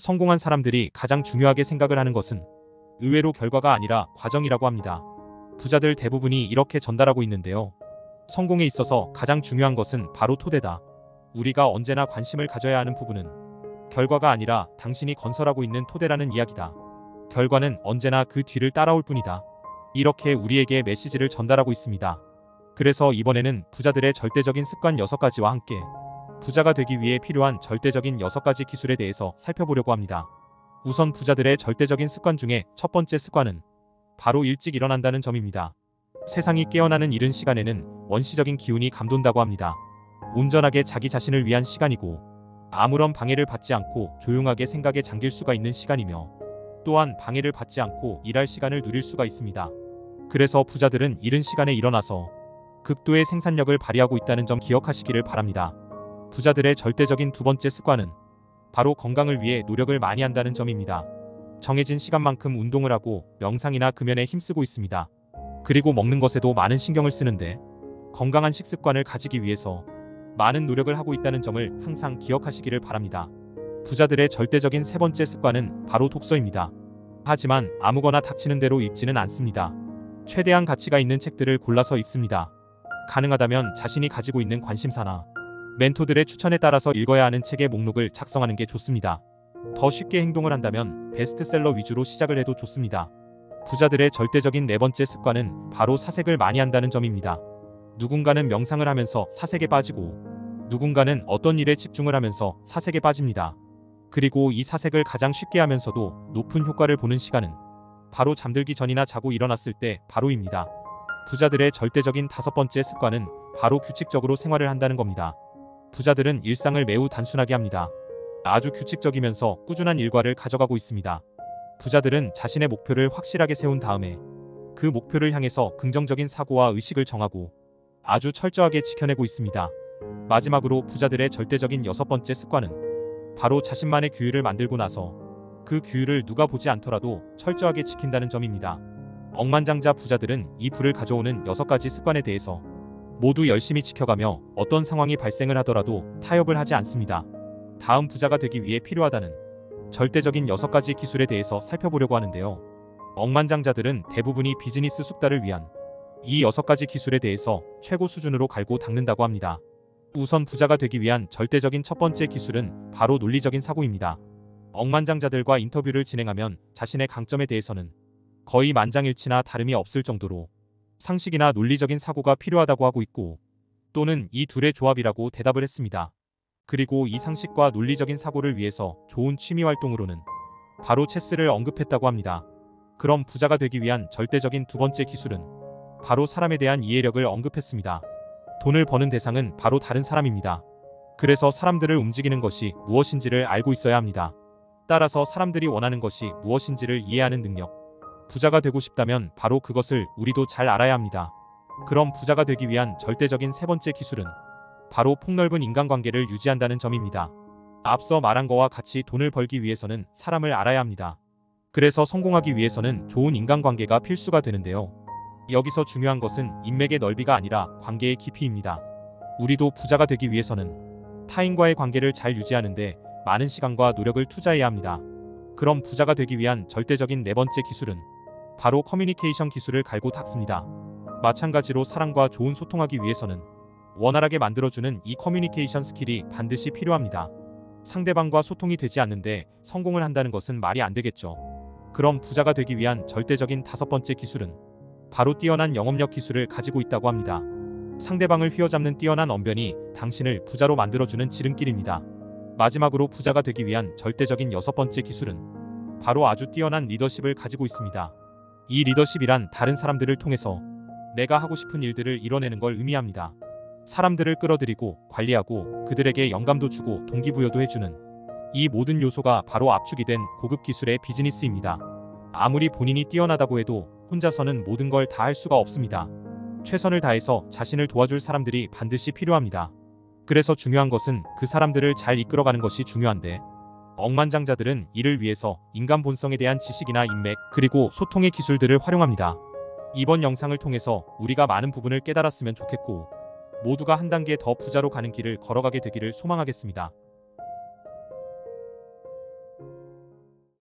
성공한 사람들이 가장 중요하게 생각을 하는 것은 의외로 결과가 아니라 과정이라고 합니다. 부자들 대부분이 이렇게 전달하고 있는데요. 성공에 있어서 가장 중요한 것은 바로 토대다. 우리가 언제나 관심을 가져야 하는 부분은 결과가 아니라 당신이 건설하고 있는 토대라는 이야기다. 결과는 언제나 그 뒤를 따라올 뿐이다. 이렇게 우리에게 메시지를 전달하고 있습니다. 그래서 이번에는 부자들의 절대적인 습관 6가지와 함께 부자가 되기 위해 필요한 절대적인 6가지 기술에 대해서 살펴보려고 합니다. 우선 부자들의 절대적인 습관 중에 첫 번째 습관은 바로 일찍 일어난다는 점입니다. 세상이 깨어나는 이른 시간에는 원시적인 기운이 감돈다고 합니다. 온전하게 자기 자신을 위한 시간이고 아무런 방해를 받지 않고 조용하게 생각에 잠길 수가 있는 시간이며 또한 방해를 받지 않고 일할 시간을 누릴 수가 있습니다. 그래서 부자들은 이른 시간에 일어나서 극도의 생산력을 발휘하고 있다는 점 기억하시기를 바랍니다. 부자들의 절대적인 두 번째 습관은 바로 건강을 위해 노력을 많이 한다는 점입니다. 정해진 시간만큼 운동을 하고 명상이나 금연에 힘쓰고 있습니다. 그리고 먹는 것에도 많은 신경을 쓰는데 건강한 식습관을 가지기 위해서 많은 노력을 하고 있다는 점을 항상 기억하시기를 바랍니다. 부자들의 절대적인 세 번째 습관은 바로 독서입니다. 하지만 아무거나 닥치는 대로 읽지는 않습니다. 최대한 가치가 있는 책들을 골라서 읽습니다. 가능하다면 자신이 가지고 있는 관심사나 멘토들의 추천에 따라서 읽어야 하는 책의 목록을 작성하는 게 좋습니다. 더 쉽게 행동을 한다면 베스트셀러 위주로 시작을 해도 좋습니다. 부자들의 절대적인 네 번째 습관은 바로 사색을 많이 한다는 점입니다. 누군가는 명상을 하면서 사색에 빠지고 누군가는 어떤 일에 집중을 하면서 사색에 빠집니다. 그리고 이 사색을 가장 쉽게 하면서도 높은 효과를 보는 시간은 바로 잠들기 전이나 자고 일어났을 때 바로입니다. 부자들의 절대적인 다섯 번째 습관은 바로 규칙적으로 생활을 한다는 겁니다. 부자들은 일상을 매우 단순하게 합니다. 아주 규칙적이면서 꾸준한 일과를 가져가고 있습니다. 부자들은 자신의 목표를 확실하게 세운 다음에 그 목표를 향해서 긍정적인 사고와 의식을 정하고 아주 철저하게 지켜내고 있습니다. 마지막으로 부자들의 절대적인 여섯 번째 습관은 바로 자신만의 규율을 만들고 나서 그 규율을 누가 보지 않더라도 철저하게 지킨다는 점입니다. 억만장자 부자들은 이 부를 가져오는 6가지 습관에 대해서 모두 열심히 지켜가며 어떤 상황이 발생을 하더라도 타협을 하지 않습니다. 다음 부자가 되기 위해 필요하다는 절대적인 6가지 기술에 대해서 살펴보려고 하는데요. 억만장자들은 대부분이 비즈니스 숙달을 위한 이 6가지 기술에 대해서 최고 수준으로 갈고 닦는다고 합니다. 우선 부자가 되기 위한 절대적인 첫 번째 기술은 바로 논리적인 사고입니다. 억만장자들과 인터뷰를 진행하면 자신의 강점에 대해서는 거의 만장일치나 다름이 없을 정도로 상식이나 논리적인 사고가 필요하다고 하고 있고 또는 이 둘의 조합이라고 대답을 했습니다. 그리고 이 상식과 논리적인 사고를 위해서 좋은 취미 활동으로는 바로 체스를 언급했다고 합니다. 그럼 부자가 되기 위한 절대적인 두 번째 기술은 바로 사람에 대한 이해력을 언급했습니다. 돈을 버는 대상은 바로 다른 사람입니다. 그래서 사람들을 움직이는 것이 무엇인지를 알고 있어야 합니다. 따라서 사람들이 원하는 것이 무엇인지를 이해하는 능력. 부자가 되고 싶다면 바로 그것을 우리도 잘 알아야 합니다. 그럼 부자가 되기 위한 절대적인 세 번째 기술은 바로 폭넓은 인간관계를 유지한다는 점입니다. 앞서 말한 것과 같이 돈을 벌기 위해서는 사람을 알아야 합니다. 그래서 성공하기 위해서는 좋은 인간관계가 필수가 되는데요. 여기서 중요한 것은 인맥의 넓이가 아니라 관계의 깊이입니다. 우리도 부자가 되기 위해서는 타인과의 관계를 잘 유지하는데 많은 시간과 노력을 투자해야 합니다. 그럼 부자가 되기 위한 절대적인 네 번째 기술은 바로 커뮤니케이션 기술을 갈고 닦습니다. 마찬가지로 사람과 좋은 소통하기 위해서는 원활하게 만들어주는 이 커뮤니케이션 스킬이 반드시 필요합니다. 상대방과 소통이 되지 않는데 성공을 한다는 것은 말이 안 되겠죠. 그럼 부자가 되기 위한 절대적인 다섯 번째 기술은 바로 뛰어난 영업력 기술을 가지고 있다고 합니다. 상대방을 휘어잡는 뛰어난 언변이 당신을 부자로 만들어주는 지름길입니다. 마지막으로 부자가 되기 위한 절대적인 여섯 번째 기술은 바로 아주 뛰어난 리더십을 가지고 있습니다. 이 리더십이란 다른 사람들을 통해서 내가 하고 싶은 일들을 이뤄내는 걸 의미합니다. 사람들을 끌어들이고 관리하고 그들에게 영감도 주고 동기부여도 해주는 이 모든 요소가 바로 압축이 된 고급 기술의 비즈니스입니다. 아무리 본인이 뛰어나다고 해도 혼자서는 모든 걸 다 할 수가 없습니다. 최선을 다해서 자신을 도와줄 사람들이 반드시 필요합니다. 그래서 중요한 것은 그 사람들을 잘 이끌어가는 것이 중요한데 억만장자들은 이를 위해서 인간 본성에 대한 지식이나 인맥 그리고 소통의 기술들을 활용합니다. 이번 영상을 통해서 우리가 많은 부분을 깨달았으면 좋겠고 모두가 한 단계 더 부자로 가는 길을 걸어가게 되기를 소망하겠습니다.